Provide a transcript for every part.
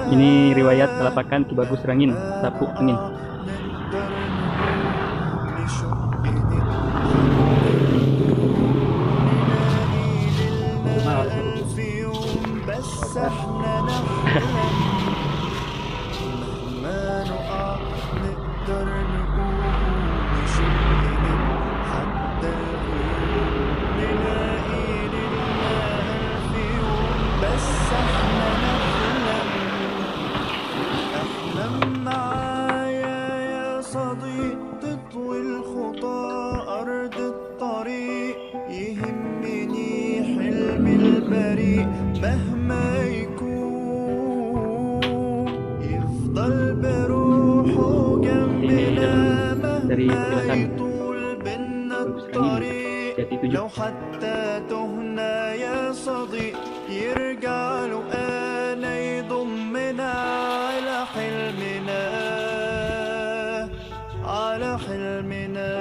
Ini riwayat Kalapakan Ki Bagus Rangin, Sapu Angin. مهما يكون يفضل بروحه جنبنا مهما يطول بينا الطريق لو حتى تهنا يا صديق يرجع له أنا يضمنا على حلمنا على حلمنا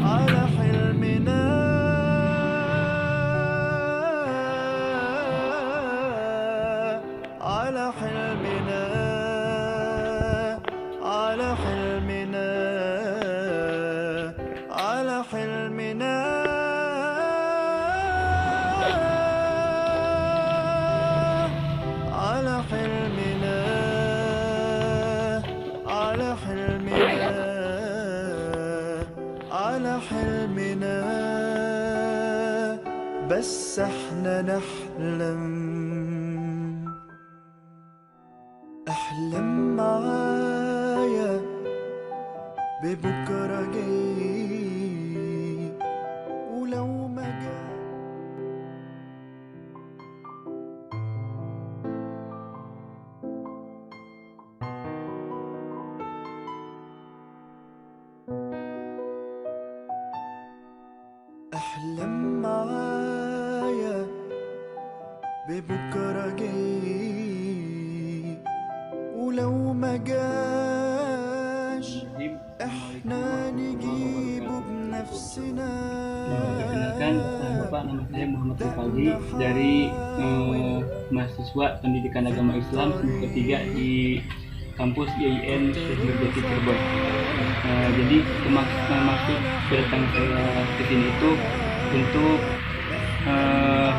على حلمنا على حلمنا على حلمنا على حلمنا على حلمنا على حلمنا على حلمنا بس احنا نحلم احلم معايا ببكرة جاي ولو ما جاي احلم معايا ببكرة جاي ولو ما جاش احنا نجيبه بنفسنا. Perkenalkan, Bapak, nama saya Muhammad Rifaldi dari mahasiswa Pendidikan Agama Islam semester 3 di kampus IAIN Jati Cirebon. Jadi maksud kedatangan saya ke sini itu untuk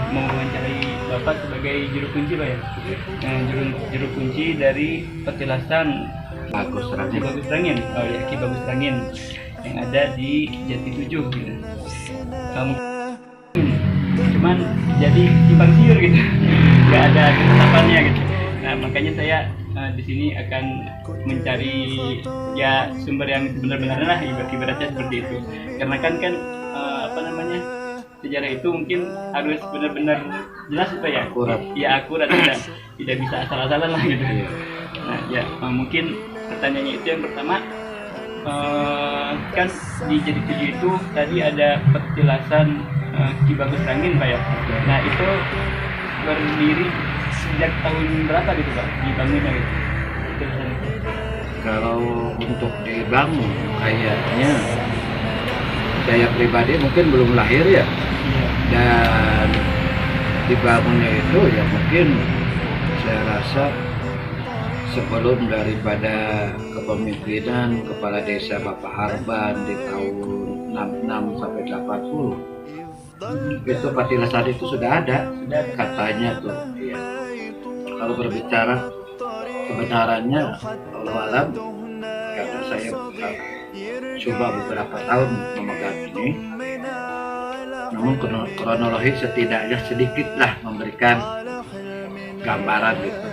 mewawancarai Bapak sebagai juru kunci, Pak ya. Juru kunci dari petilasan Bagus Ki Bagus Rangin, Ki Bagus Rangin yang ada di Jati 7 gitu. Cuman jadi simpang siur gitu, nggak ada ketetapannya gitu. Nah makanya saya di sini akan mencari ya sumber yang benar-benar lah, ibaratnya seperti itu. Karena kan apa namanya, sejarah itu mungkin harus benar-benar jelas Pak ya, akurat, tidak bisa asal-asalan lah gitu. Nah ya mungkin pertanyaannya itu yang pertama, kan di Jati 7 itu tadi ada petilasan Ki Bagus Rangin Pak ya. Nah itu berdiri sejak tahun berapa gitu Pak dibangunnya gitu? Kalau untuk dibangun kayaknya saya pribadi mungkin belum lahir ya. Dan dibangunnya itu ya mungkin saya rasa sebelum daripada kepemimpinan Kepala Desa Bapak Harban di tahun 66 sampai 80 itu petilasan itu sudah ada katanya tuh ya. Kalau berbicara kebenarannya Allah alam, karena saya coba beberapa tahun memegang ini, namun kronologi setidaknya sedikitlah memberikan gambaran gitu.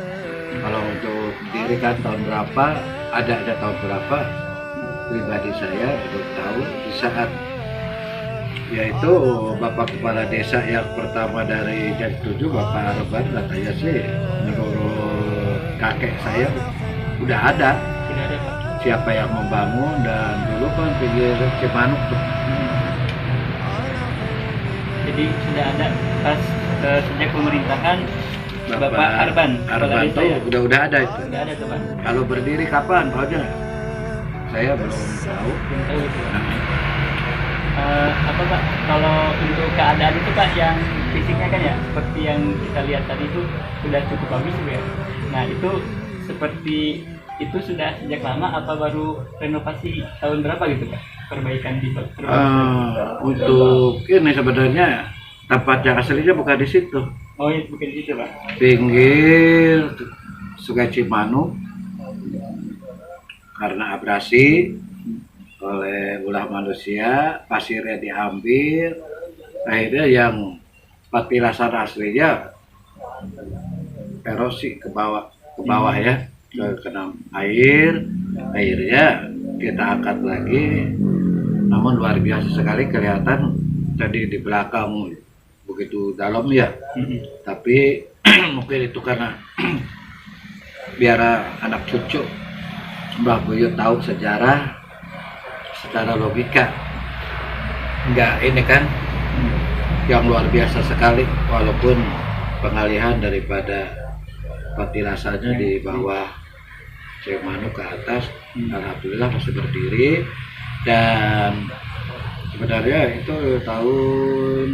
Kalau untuk diri kan tahun berapa, ada tahun berapa, pribadi saya belum tahu. Di saat yaitu Bapak Kepala Desa yang pertama dari Jati 7, Bapak Harban, katanya sih menurut kakek saya udah ada siapa yang membangun, dan dulu kan pinggir Cimanuk tuh. Jadi sudah ada pas sejak pemerintahan Bapak Harban tuh ya? udah ada itu. Udah ada tuh Pak. Kalau berdiri kapan Pak? Saya belum tahu. Belum tahu itu. Apa Pak? Kalau untuk keadaan itu Pak yang fisiknya kan ya seperti yang kita lihat tadi itu sudah cukup bagus ya. Nah itu seperti itu sudah sejak lama apa baru renovasi tahun berapa gitu Pak? Perbaikan di Untuk ini sebenarnya tempat yang aslinya bukan di situ. Oh iya bukan di situ Pak. Pinggir Sungai Cimanuk karena abrasi oleh ulah manusia, pasirnya diambil, akhirnya yang patilasan aslinya erosi ke bawah ya, kena airnya kita angkat lagi, namun luar biasa sekali kelihatan tadi di belakang begitu dalam ya, tapi mungkin itu karena biar anak cucu Mbah Buyut tahu sejarah secara logika, enggak ini kan yang luar biasa sekali, walaupun pengalihan daripada patilasannya di bawah Cimanuk ke atas, alhamdulillah masih berdiri. Dan sebenarnya itu tahun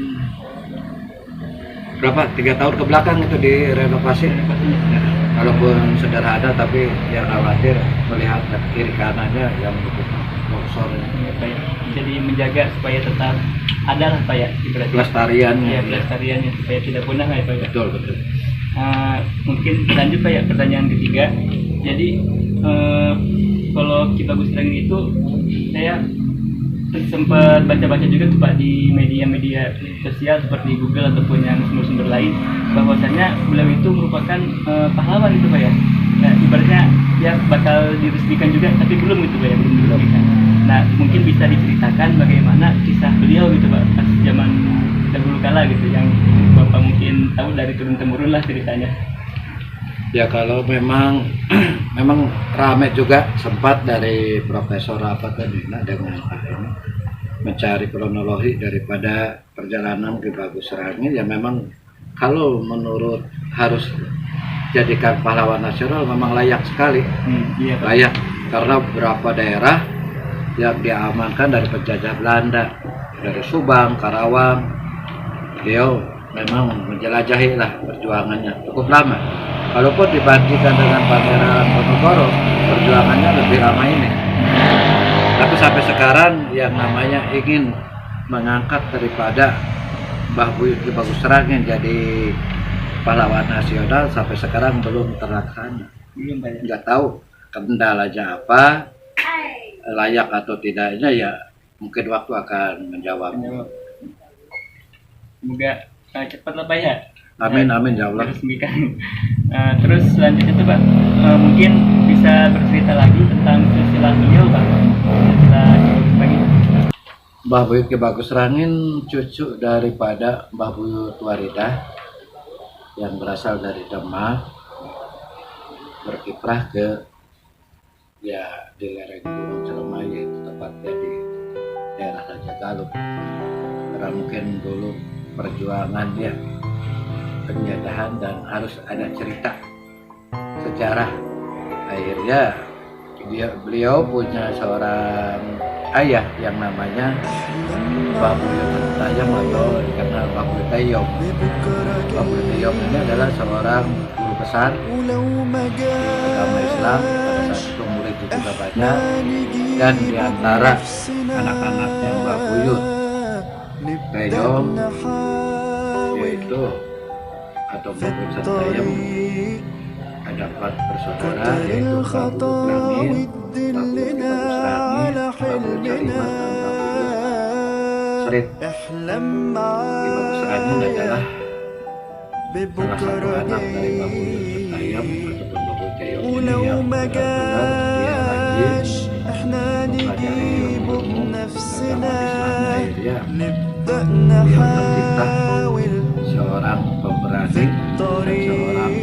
berapa, 3 tahun ke belakang itu direnovasi. Walaupun sederhana tapi yang khawatir melihat kiri kanannya yang longsor. Jadi menjaga supaya tetap ada lah Pak ya, pelestariannya. Ya, pelestariannya supaya tidak punah lah ya Pak ya. Betul. Mungkin lanjut Pak ya, pertanyaan ketiga. Jadi kalau Ki Bagus Rangin itu saya sempat baca-baca juga tuh Pak di media-media sosial seperti Google ataupun yang sumber-sumber lain, bahwasanya beliau itu merupakan pahlawan itu Pak ya. Nah ibaratnya ya bakal diresmikan juga tapi belum gitu Pak ya, belum diresmikan. Nah mungkin bisa diceritakan bagaimana kisah beliau gitu Pak pas zaman dahulu kala gitu, yang Bapak mungkin tahu dari turun-temurun lah ceritanya. Ya kalau memang ramai juga, sempat dari Profesor apa tadi dengan ini mencari kronologi daripada perjalanan Ki Bagus Rangin. Ya memang kalau menurut harus jadikan pahlawan nasional memang layak sekali. Iya, layak karena beberapa daerah yang diamankan dari penjajah Belanda, dari Subang, Karawang, beliau memang menjelajahi lah perjuangannya cukup lama. Walaupun dibandingkan dengan Pangeran Ponorogo, perjuangannya lebih lama ini. Tapi sampai sekarang yang namanya ingin mengangkat daripada Mbah Buyut Ki Bagus Rangin jadi pahlawan nasional sampai sekarang belum terlaksana. Nggak tahu kendalanya apa, layak atau tidaknya ya mungkin waktu akan menjawab. Semoga cepat lah Pak ya. Amin ya Allah. Terus selanjutnya tuh Pak, mungkin bisa bercerita lagi tentang silsilah beliau Pak. Mbah Buyut Ki Bagus Rangin cucu daripada Mbah Buyut Waridah yang berasal dari Demak, berkiprah ke ya di lereng Gunung Ciremai, yaitu tepatnya di daerah Raja Galuh. Karena mungkin dulu perjuangan dia penjajahan dan harus ada cerita sejarah. Akhirnya beliau punya seorang ayah yang namanya Mbah Buyut Tayom atau dikenal Mbah Buyut Tayom. Mbah Buyut Tayom ini adalah seorang guru besar agama Islam, pada saat itu murid juga banyak, dan diantara anak-anaknya Mbah Buyut Tayom yaitu atau Mbah Buyut Tayom ada 4 bersaudara, yaitu Mbah Buyut Rangin, Mbah Buyut Ki Bagus Rangin, Mbah Buyut Carimat, dan Mbah Buyut Serit. Ki Bagus Rangin adalah salah satu anak dari Mbah Buyut Tayom ataupun Mbah Buyut Tayom ini yang benar-benar dia rajin mempelajari ilmu agama Islam. Akhirnya beliau tercipta seorang pemberani dan seorang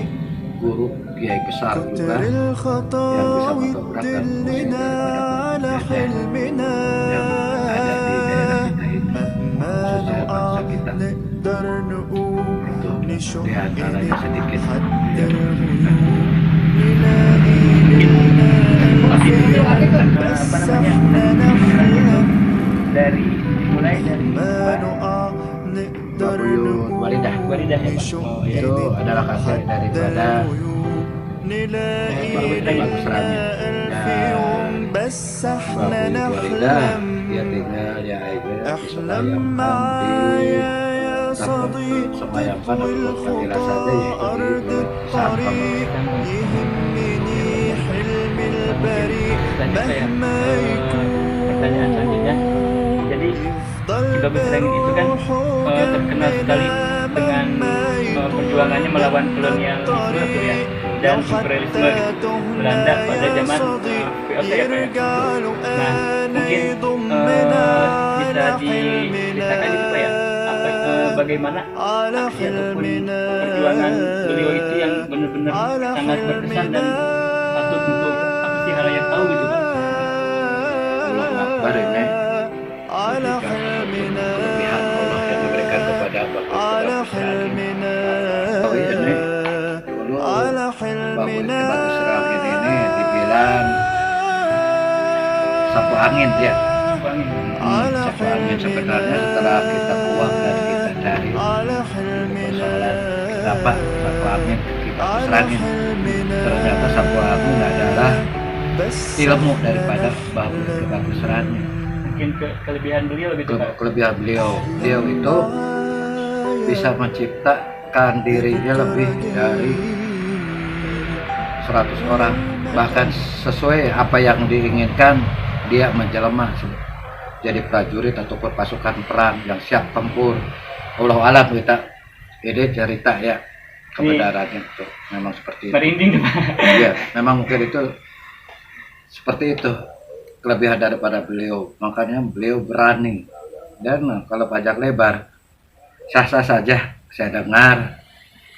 guru kiai besar juga yang bisa mendobrakkan fungsi daripada pendidikan yang ada di daerah kita ini, khususnya bangsa kita. Itu diantaranya sedikit yang bercerita. Dari mulai dari Buyut Walidah. Walidah ya Pak. Oh iya. Itu adalah kakek daripada Buyut Bagus Rangin. بس Buyut احنا Walidah نحلم dia tinggal ya Aida احلم disemayamkan معايا يا di صديق semayamkan خطوي untuk Fadila saja الخطى yaitu di أرض Sampang. الطريق يهمني حلمي البريء مهما Pertanyaan selanjutnya, jadi Ki Bagus Rangin itu kan terkenal sekali dengan perjuangannya melawan kolonialisme tuh ya, dan imperialisme Belanda pada zaman VOC ya Pak ya. Nah mungkin bisa diceritakan itu Pak ya, bagaimana aksi ataupun perjuangan beliau itu yang benar-benar sangat berkesan dan patut untuk apa sih halayak tahu gitu Pak. Allahu Akbar ini kelebihan Allah yang diberikan kepada Bagus Rangin. Oh iya nih, dulu Bagus Rangin ini dibilang sapu angin dia. Sapu angin sebenarnya setelah kita kuak dan kita cari persoalan kenapa sapu angin Ki Bagus Rangin, ternyata sapu angin adalah ilmu daripada Ki Bagus Rangin. Mungkin kelebihan beliau gitu Pak. Kelebihan beliau itu bisa menciptakan dirinya lebih dari 100 orang, bahkan sesuai apa yang diinginkan dia menjelma jadi prajurit ataupun pasukan perang yang siap tempur. Allahu alam kita ini cerita ya kebenarannya itu memang seperti itu. Merinding tuh Pak. Ya, memang mungkin itu seperti itu kelebihan daripada beliau, makanya beliau berani. Dan kalau pajak lebar sah-sah saja saya dengar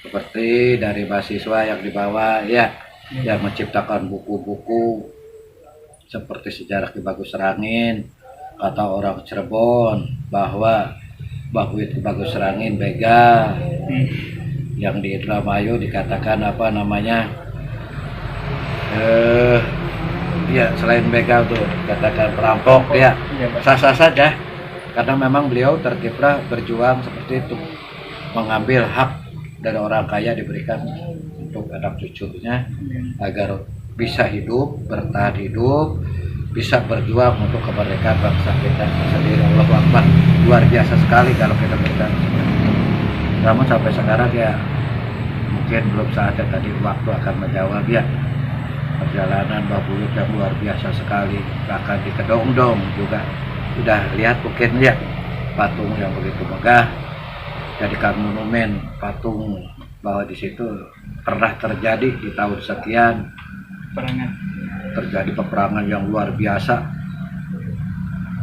seperti dari mahasiswa yang dibawa ya, yang menciptakan buku-buku seperti sejarah Ki Bagus Rangin, kata orang Cirebon bahwa Buyut Ki Bagus Rangin begal, yang di Indramayu dikatakan apa namanya, ya selain begal tuh katakan perampok ya, sah-sah saja karena memang beliau terkiprah berjuang seperti itu, mengambil hak dari orang kaya diberikan untuk anak cucunya agar bisa hidup, bertahan hidup, bisa berjuang untuk kemerdekaan bangsa kita sendiri. Allahu Akbar, luar biasa sekali kalau kita berbicara seperti itu. Namun sampai sekarang ya mungkin belum saatnya, tadi waktu akan menjawab ya. Perjalanan Buyut yang luar biasa sekali, bahkan di Kedongdong juga sudah lihat mungkin ya patung yang begitu megah, jadikan monumen patung bahwa di situ pernah terjadi di tahun sekian terjadi peperangan yang luar biasa,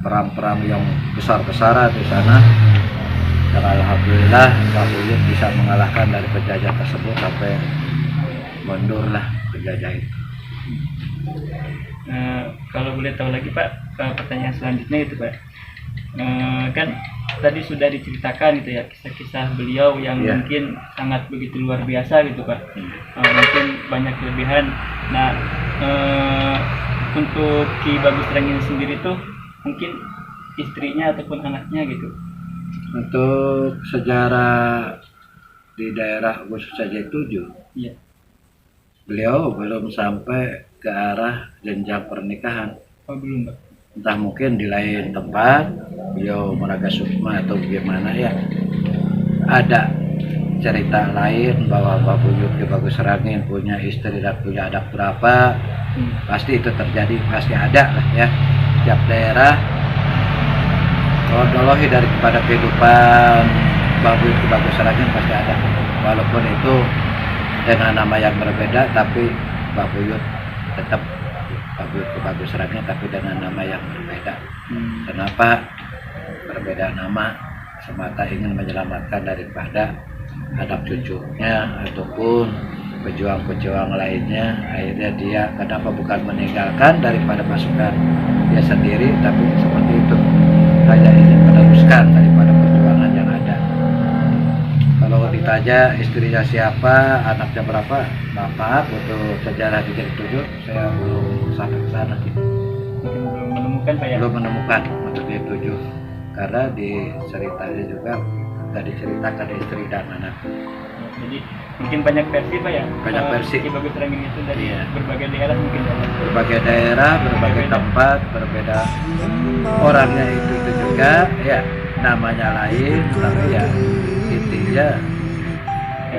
perang-perang yang besar-besaran di sana. Dan alhamdulillah Buyut bisa mengalahkan dari penjajah tersebut sampai mundurlah penjajah itu. Kalau boleh tahu lagi Pak, pertanyaan selanjutnya itu Pak, kan tadi sudah diceritakan gitu ya kisah-kisah beliau yang mungkin sangat begitu luar biasa gitu Pak, mungkin banyak kelebihan. Nah untuk Ki Bagus Rangin sendiri tuh mungkin istrinya ataupun anaknya gitu. Untuk sejarah di daerah khusus saja 7, iya, beliau belum sampai ke arah jenjang pernikahan. Oh belum Pak. Entah mungkin di lain tempat beliau meraga sukma atau bagaimana ya, ada cerita lain bahwa Buyut Ki Bagus Rangin punya istri dan punya anak berapa. Pasti itu terjadi, pasti ada lah ya. Setiap daerah kronologi daripada kehidupan Buyut Ki Bagus Rangin pasti ada, walaupun itu dengan nama yang berbeda, tapi Buyut tetap Buyut Ki Bagus Rangin tapi dengan nama yang berbeda. Kenapa berbeda nama? Semata ingin menyelamatkan daripada anak cucunya ataupun pejuang-pejuang lainnya. Akhirnya dia kenapa bukan meninggalkan daripada pasukan dia sendiri, tapi seperti itu hanya ingin meneruskan daripada perjuangan yang ada. Kalau ditanya istrinya siapa, anaknya berapa, maaf untuk sejarah di Jadi 7 saya belum sampai ke sana. Belum menemukan Pak ya? Belum menemukan untuk Jadi 7 karena di ceritanya juga tadi ceritakan istri dan anak. Jadi mungkin banyak versi Pak ya? Banyak versi. Ki Bagus Rangin itu dari Iya. berbagai daerah mungkin ya. Berbagai daerah, berbagai tempat, berbeda orangnya itu juga, ya namanya lain, tapi ya intinya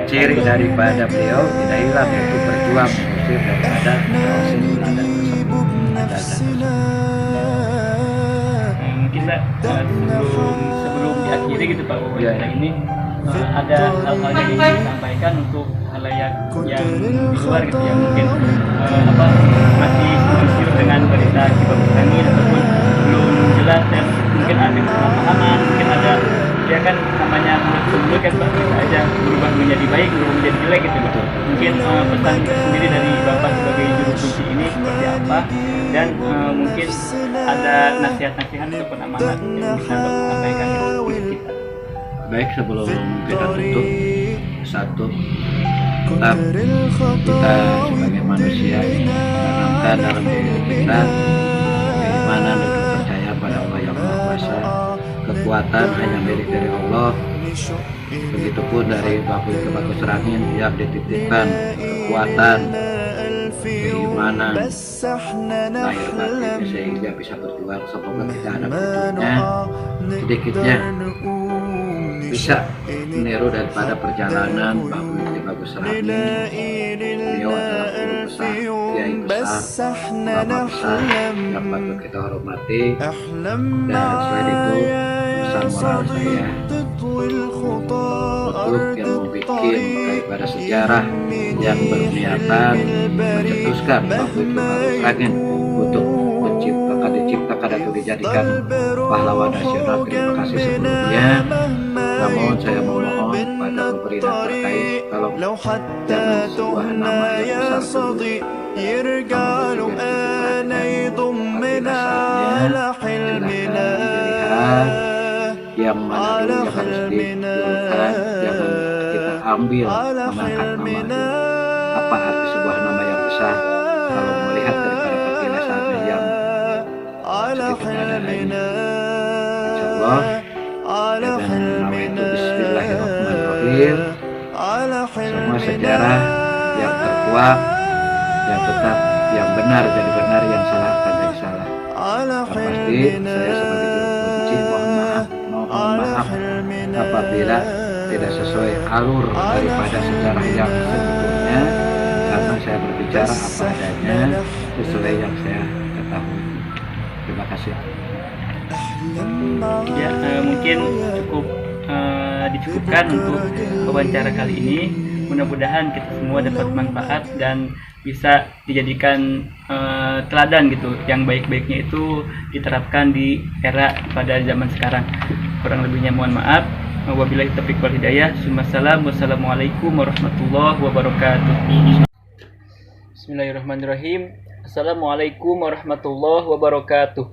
ciri daripada beliau tidak hilang, yaitu berjuang mengusir daripada proses belanda tersebut. Mungkin Pak sebelum diakhiri gitu Pak Iya. wawancara ini ada hal-hal yang ingin disampaikan untuk halayak yang di luar gitu yang mungkin masih tersiur dengan berita Ki Bagus Rangin ataupun belum jelas dan mungkin ada kesalahpahaman, mungkin ada ya kan namanya mulut kan Pak, bisa aja berubah menjadi baik, berubah menjadi jelek gitu betul. Mungkin pesan sendiri dari Bapak sebagai juru kunci ini seperti apa, dan mungkin ada nasihat-nasihat ataupun amanat yang bisa Bapak sampaikan untuk kita. Baik, sebelum kita tutup, satu, tetap kita sebagai manusia menanamkan dalam diri kita keimanan dan percaya pada Allah yang Maha Kuasa. Kekuatan hanya milik dari Allah. Begitupun dari Bagus Rangin yang dititipkan kekuatan, keimanan, lahir batin sehingga bisa berjuang. Semoga kita ada petunjuknya, sedikitnya bisa meniru daripada perjalanan Bagus Rangin. Beliau adalah guru besar, kiai besar, ulama besar yang patut kita hormati. Dan selain itu, pesan moral saya untuk yang membuat daripada sejarah yang berniatan mencetuskan Bagus Rangin untuk diciptakan atau dijadikan pahlawan nasional. Terima kasih sebelumnya. Namun saya memohon pada pemerintah terkait, kalau jangan sebuah nama yang besar dulu, namun juga dilihat silahkan dilihat yang mana dulu yang harus didulukan. Jangan kita ambil mengangkat nama itu. Apa arti sebuah nama yang besar kalau melihat daripada petilasannya yang sedikit adanya. Insyaallah dengan nama itu Bismillahirrahmanirrahim, semua sejarah yang terkuak, yang tetap yang benar jadi benar, yang salah akan jadi salah. Dan pasti saya sebagai juru kunci mohon maaf apabila tidak sesuai alur daripada sejarah yang sebetulnya, karena saya berbicara apa adanya sesuai yang saya ketahui. Terima kasih. Ya, mungkin cukup dicukupkan untuk wawancara kali ini. Mudah-mudahan kita semua dapat manfaat dan bisa dijadikan teladan gitu. Yang baik-baiknya itu diterapkan di era pada zaman sekarang. Kurang lebihnya mohon maaf. Wabillahi taufiq wal hidayah. Wassalamualaikum warahmatullahi wabarakatuh. Bismillahirrahmanirrahim. Assalamualaikum warahmatullahi wabarakatuh.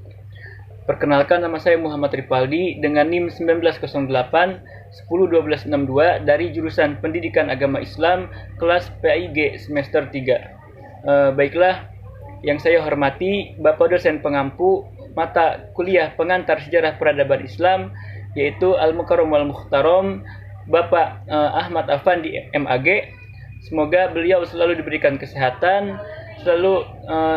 Perkenalkan, nama saya Muhammad Ripaldi dengan NIM 1908 101262 dari jurusan Pendidikan Agama Islam kelas PAIG semester 3. Baiklah, yang saya hormati Bapak dosen pengampu mata kuliah pengantar sejarah peradaban Islam, yaitu Al-Mukarram wal Mukhtaram Bapak Ahmad Afandi MAG. Semoga beliau selalu diberikan kesehatan, selalu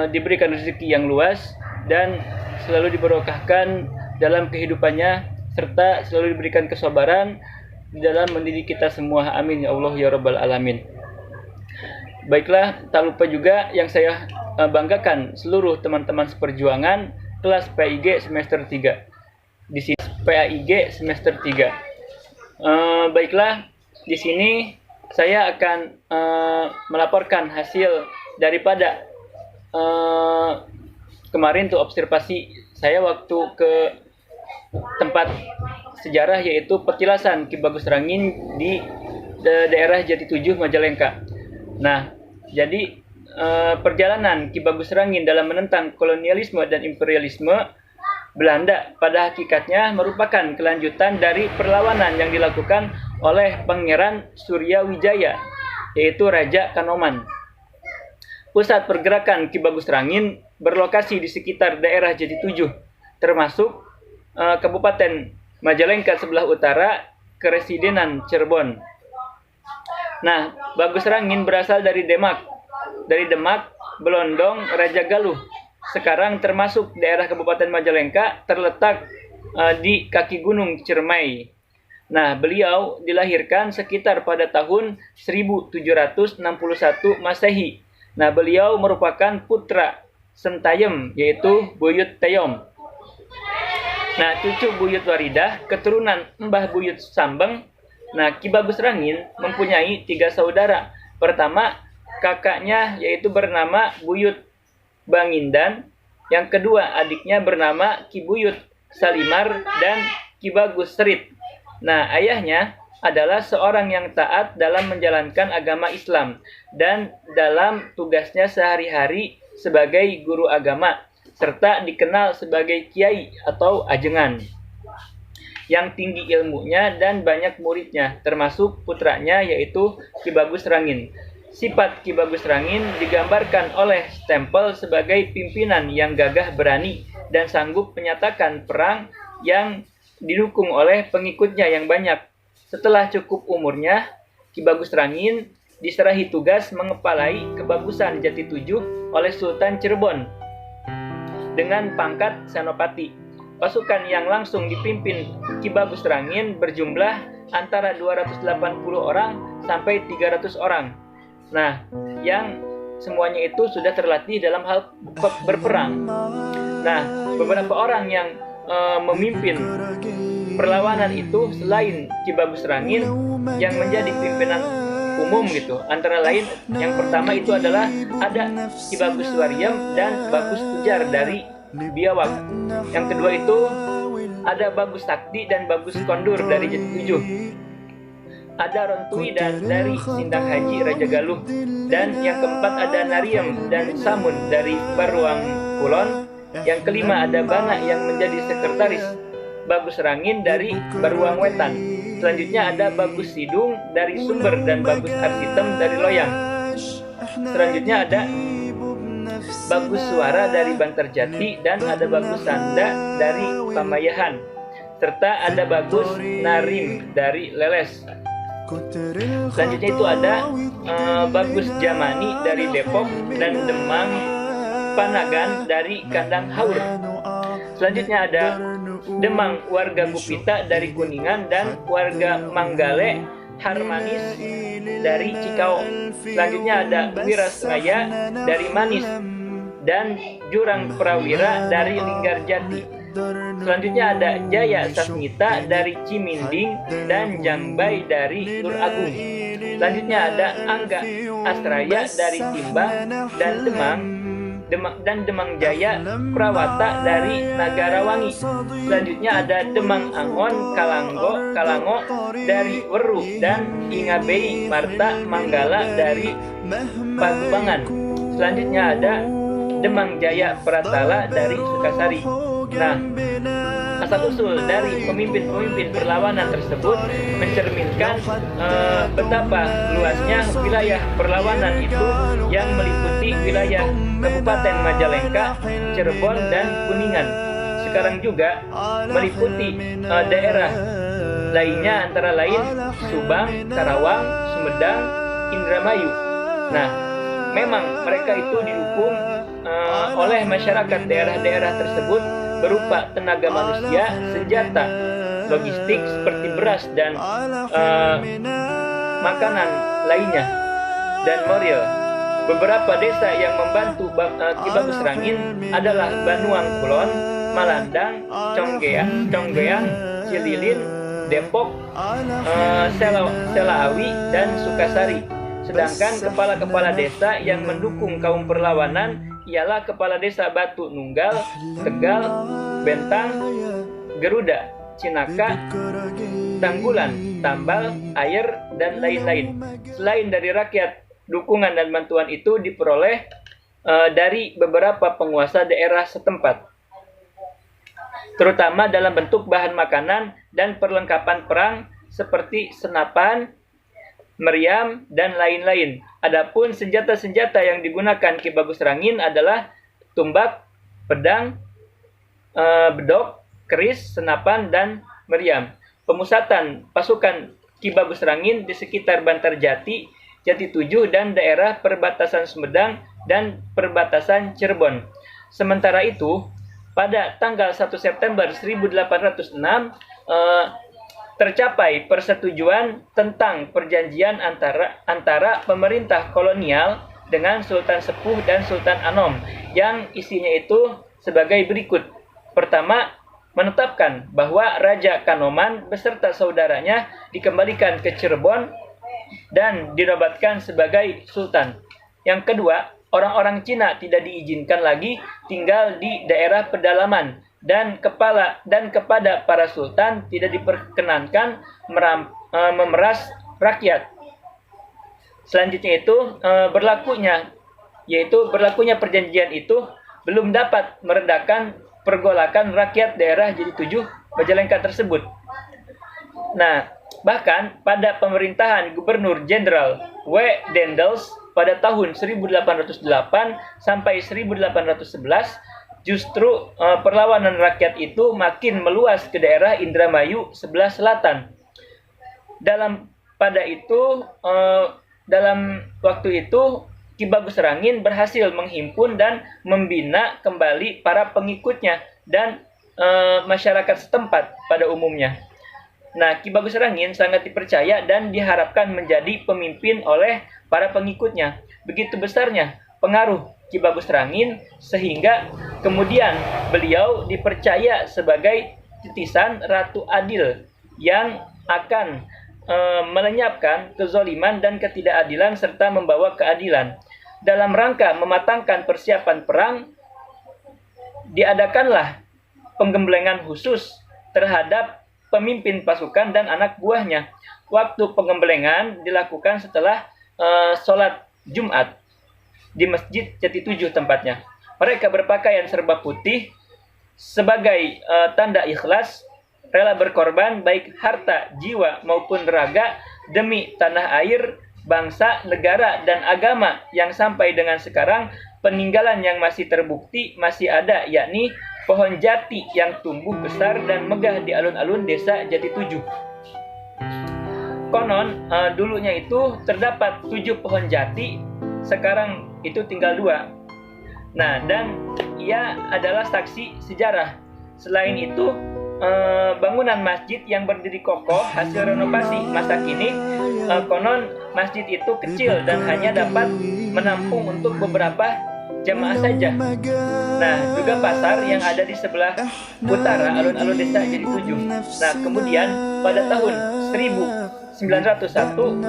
diberikan rezeki yang luas, dan selalu diberkahkan dalam kehidupannya, serta selalu diberikan kesabaran di dalam mendidik kita semua. Amin ya Allah ya Rabbal Alamin. Baiklah, tak lupa juga yang saya banggakan seluruh teman-teman seperjuangan kelas PAIG semester 3. Di sini PAIG semester 3. Baiklah, di sini saya akan melaporkan hasil daripada kemarin tuh observasi saya waktu ke tempat sejarah, yaitu petilasan Ki Bagus Rangin di daerah Jati 7 Majalengka. Nah, jadi perjalanan Ki Bagus Rangin dalam menentang kolonialisme dan imperialisme Belanda pada hakikatnya merupakan kelanjutan dari perlawanan yang dilakukan oleh Pangeran Surya Wijaya, yaitu Raja Kanoman. Pusat pergerakan Ki Bagus Rangin berlokasi di sekitar daerah Jati 7, termasuk Kabupaten Majalengka sebelah utara Keresidenan Cirebon. Nah, Bagus Rangin berasal dari Demak. Dari Demak, Belondong, Raja Galuh. Sekarang termasuk daerah Kabupaten Majalengka, terletak di kaki Gunung Ciremai. Nah, beliau dilahirkan sekitar pada tahun 1761 Masehi. Nah, beliau merupakan putra Sentayem, yaitu Buyut Teyom. Nah, cucu Buyut Waridah, keturunan Mbah Buyut Sambeng. Nah, Ki Bagus Rangin mempunyai 3 saudara. Pertama, kakaknya yaitu bernama Buyut Bangindan. Yang kedua, adiknya bernama Ki Buyut Salimar dan Ki Bagus Serit. Nah, ayahnya adalah seorang yang taat dalam menjalankan agama Islam dan dalam tugasnya sehari-hari sebagai guru agama, serta dikenal sebagai kiai atau ajengan yang tinggi ilmunya dan banyak muridnya, termasuk putranya yaitu Ki Bagus Rangin. Sifat Ki Bagus Rangin digambarkan oleh stempel sebagai pimpinan yang gagah berani dan sanggup menyatakan perang yang didukung oleh pengikutnya yang banyak. Setelah cukup umurnya, Ki Bagus Rangin diserahi tugas mengepalai kebagusan Jati Tujuh oleh Sultan Cirebon dengan pangkat Senopati. Pasukan yang langsung dipimpin Ki Bagus Rangin berjumlah antara 280 orang sampai 300 orang. Nah, yang semuanya itu sudah terlatih dalam hal berperang. Nah, beberapa orang yang memimpin perlawanan itu selain Ki Bagus Rangin yang menjadi pimpinan umum gitu. Antara lain yang pertama itu adalah ada Ki Bagus Wariem dan Bagus Tujar dari Biawak. Yang kedua itu ada Bagus Sakti dan Bagus Kondur dari Jati Tujuh. Ada Rontui dan dari Sindang Haji Raja Galuh. Dan yang keempat ada Nariem dan Samun dari Baruang Kulon. Yang kelima ada Bana yang menjadi sekretaris Bagus Rangin dari Baruang Wetan. Selanjutnya ada Bagus Sidung dari Sumber dan Bagus Arsitem dari Loyang. Selanjutnya ada Bagus Suara dari Bantarjati dan ada Bagus Sanda dari Pamayahan. Serta ada Bagus Narim dari Leles. Selanjutnya itu ada Bagus Jamani dari Depok dan Demang Panagan dari Kandang Haur. Selanjutnya ada Demang warga Gupita dari Kuningan dan warga Manggale Harmanis dari Cikau. Selanjutnya ada Wirasraya dari Manis dan Jurang Prawira dari Linggarjati. Selanjutnya ada Jaya Sasmita dari Ciminding dan Jangbai dari Turagung. Selanjutnya ada Angga Astraya dari Timbang dan Demang Jaya Prawata dari Nagarawangi. Selanjutnya ada Demang Angon Kalango dari Weru dan Ingabei Marta Manggala dari Pagubangan. Selanjutnya ada Demang Jaya Pratala dari Sukasari. Nah, asal-usul dari pemimpin-pemimpin perlawanan tersebut mencerminkan betapa luasnya wilayah perlawanan itu yang meliputi wilayah Kabupaten Majalengka, Cirebon, dan Kuningan. Sekarang juga meliputi daerah lainnya antara lain Subang, Karawang, Sumedang, Indramayu. Nah, memang mereka itu didukung oleh masyarakat daerah-daerah tersebut berupa tenaga manusia, senjata, logistik seperti beras dan makanan lainnya, dan moral. Beberapa desa yang membantu Ki Bagus Rangin adalah Banuang Kulon, Malandang, Conggeang, Cililin, Depok, Selaawi, dan Sukasari. Sedangkan kepala-kepala desa yang mendukung kaum perlawanan ialah Kepala Desa Batu Nunggal, Tegal, Bentang, Geruda, Cinaka, Tanggulan, Tambal, Air, dan lain-lain. Selain dari rakyat, dukungan dan bantuan itu diperoleh dari beberapa penguasa daerah setempat, terutama dalam bentuk bahan makanan dan perlengkapan perang seperti senapan, meriam, dan lain-lain. Adapun senjata-senjata yang digunakan Ki Bagus Rangin adalah tumbak, pedang, bedok, keris, senapan, dan meriam. pemusatan pasukan Ki Bagus Rangin di sekitar Bantarjati, Jati Tujuh, dan daerah perbatasan Sumedang dan perbatasan Cirebon. Sementara itu, pada tanggal 1 September 1806 tercapai persetujuan tentang perjanjian antara pemerintah kolonial dengan Sultan Sepuh dan Sultan Anom, yang isinya itu sebagai berikut. Pertama, menetapkan bahwa Raja Kanoman beserta saudaranya dikembalikan ke Cirebon dan dinobatkan sebagai sultan. Yang kedua, orang-orang Cina tidak diizinkan lagi tinggal di daerah pedalaman, dan kepada para sultan tidak diperkenankan memeras rakyat. Selanjutnya itu berlakunya perjanjian itu belum dapat meredakan pergolakan rakyat daerah Jati Tujuh Majalengka tersebut. Nah, bahkan pada pemerintahan Gubernur Jenderal W. Dendels pada tahun 1808 sampai 1811, justru perlawanan rakyat itu makin meluas ke daerah Indramayu sebelah selatan. Dalam waktu itu Ki Bagus Rangin berhasil menghimpun dan membina kembali para pengikutnya dan masyarakat setempat pada umumnya. Nah, Ki Bagus Rangin sangat dipercaya dan diharapkan menjadi pemimpin oleh para pengikutnya. Begitu besarnya pengaruh Ki Bagus Rangin sehingga kemudian beliau dipercaya sebagai titisan Ratu Adil yang akan melenyapkan kezoliman dan ketidakadilan serta membawa keadilan. Dalam rangka mematangkan persiapan perang, diadakanlah penggemblengan khusus terhadap pemimpin pasukan dan anak buahnya. Waktu penggemblengan dilakukan setelah sholat Jumat di Masjid Jati Tujuh tempatnya. Mereka berpakaian serba putih sebagai tanda ikhlas, rela berkorban baik harta, jiwa maupun raga demi tanah air, bangsa, negara, dan agama yang sampai dengan sekarang peninggalan yang masih terbukti masih ada, yakni pohon jati yang tumbuh besar dan megah di alun-alun desa Jati Tujuh. Konon dulunya itu terdapat 7 pohon jati, sekarang itu tinggal 2. Nah, dan ia adalah saksi sejarah. Selain itu, bangunan masjid yang berdiri kokoh hasil renovasi masa kini, konon masjid itu kecil dan hanya dapat menampung untuk beberapa jamaah saja. Nah, juga pasar yang ada di sebelah utara alun-alun desa Jati Tujuh. Nah, kemudian pada tahun 1901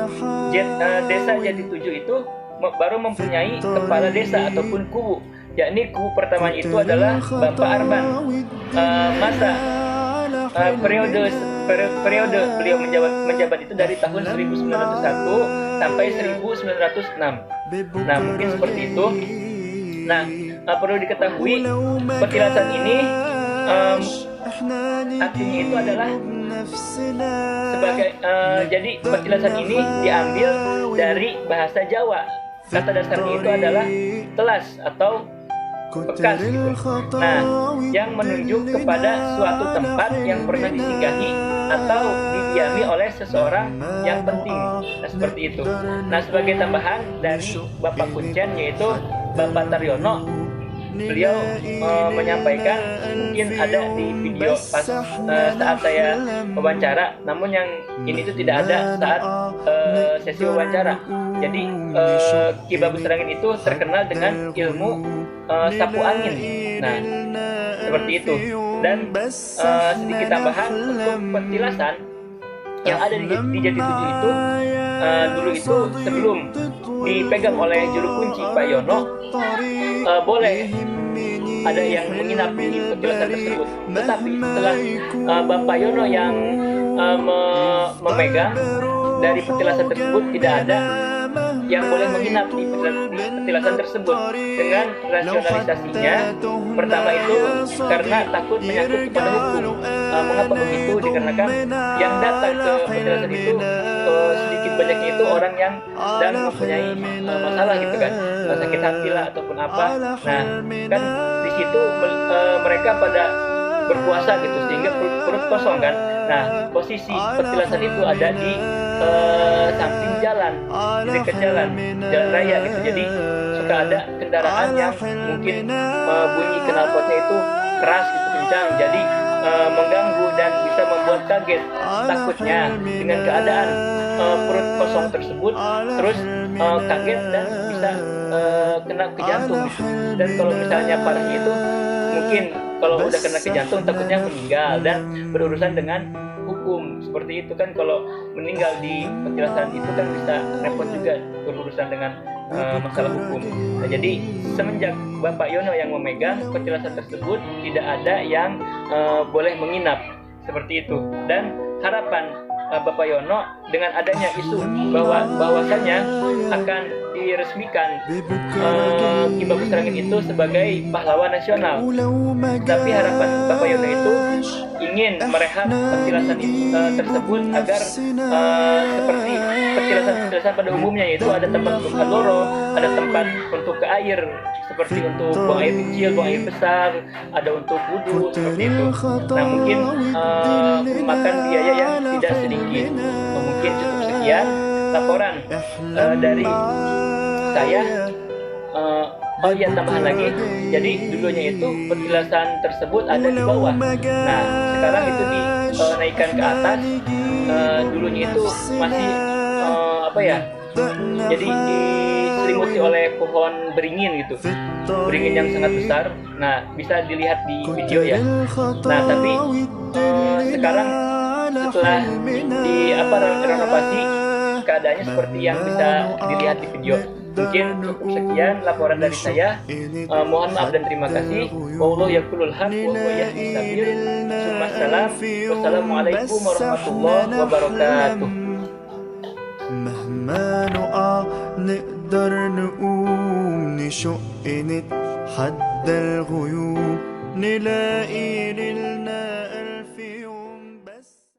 desa Jati Tujuh itu baru mempunyai kepala desa ataupun kuwu, yakni kuwu pertama itu adalah Bapak Arban. Periode beliau menjabat itu dari tahun 1901 sampai 1906. Nah, mungkin seperti itu. Nah, perlu diketahui petilasan ini artinya itu adalah sebagai jadi petilasan ini diambil dari bahasa Jawa. Kata dasarnya itu adalah telas atau bekas gitu. Nah, yang menunjuk kepada suatu tempat yang pernah disinggahi atau didiami oleh seseorang yang penting. Nah, seperti itu. Nah, sebagai tambahan dari Bapak Kuncen yaitu Bapak Taryono, beliau menyampaikan, mungkin ada di video pas saat saya wawancara, namun yang ini tuh tidak ada saat sesi wawancara. Jadi Ki Bagus Rangin itu terkenal dengan ilmu sapu angin. Nah, seperti itu. Dan sedikit tambahan untuk petilasan yang ada di Jati Tujuh itu, dulu itu sebelum dipegang oleh juru kunci Pak Yono, boleh ada yang menginap di petilasan tersebut. Tetapi setelah Bapak Yono yang memegang dari petilasan tersebut, tidak ada yang boleh menginap di petilasan tersebut. Dengan rasionalisasinya, pertama itu karena takut menyangkut kepada hukum. Mengapa begitu? Dikarenakan yang datang ke petilasan itu sedikit banyaknya itu orang yang sedang mempunyai masalah gitu kan, sakit hati lah ataupun apa. Nah, kan di situ mereka pada berpuasa gitu, sehingga perut kosong kan. Nah, posisi petilasan itu ada di samping jalan, di dekat jalan raya gitu. Jadi suka ada kendaraan yang mungkin bunyi knalpotnya itu keras gitu, kencang. Jadi mengganggu dan bisa membuat kaget. Takutnya dengan keadaan perut kosong tersebut terus kaget dan bisa kena ke jantung gitu. Dan kalau misalnya parahnya itu mungkin kalau udah kena ke jantung takutnya meninggal dan berurusan dengan hukum. Seperti itu kan, kalau meninggal di petilasan itu kan bisa repot juga berurusan dengan masalah hukum. Nah, jadi semenjak Bapak Yono yang memegang petilasan tersebut, tidak ada yang boleh menginap seperti itu. Dan harapan Bapak Yono dengan adanya isu bahwasannya akan diresmikan Ki Bagus Serangin itu sebagai pahlawan nasional. Tapi harapan Bapak Yono itu ingin merehab petilasan tersebut agar seperti petilasan pada umumnya, yaitu ada tempat untuk kaloro, ada tempat untuk ke air seperti untuk buang air kecil, buang air besar, ada untuk wudhu seperti itu. Nah, mungkin memakan biaya yang tidak sedikit. Mungkin cukup sekian laporan dari saya. Oh iya, tambahan lagi. Jadi dulunya itu petilasan tersebut ada di bawah. Nah, sekarang itu dinaikkan ke atas. Dulunya itu masih jadi diselimuti oleh pohon beringin gitu, beringin yang sangat besar. Nah, bisa dilihat di video ya. Nah, tapi sekarang setelah renovasi, keadaannya seperti yang bisa dilihat di video. Mungkin cukup sekian laporan dari saya. Mohon maaf dan terima kasih. Wallahu yaqulul haq wa huwa yahdis sabil. Wassalamualaikum warahmatullahi wabarakatuh. مهما نقع نقدر نقوم نشق نتحدى الغيوب نلاقي ليلنا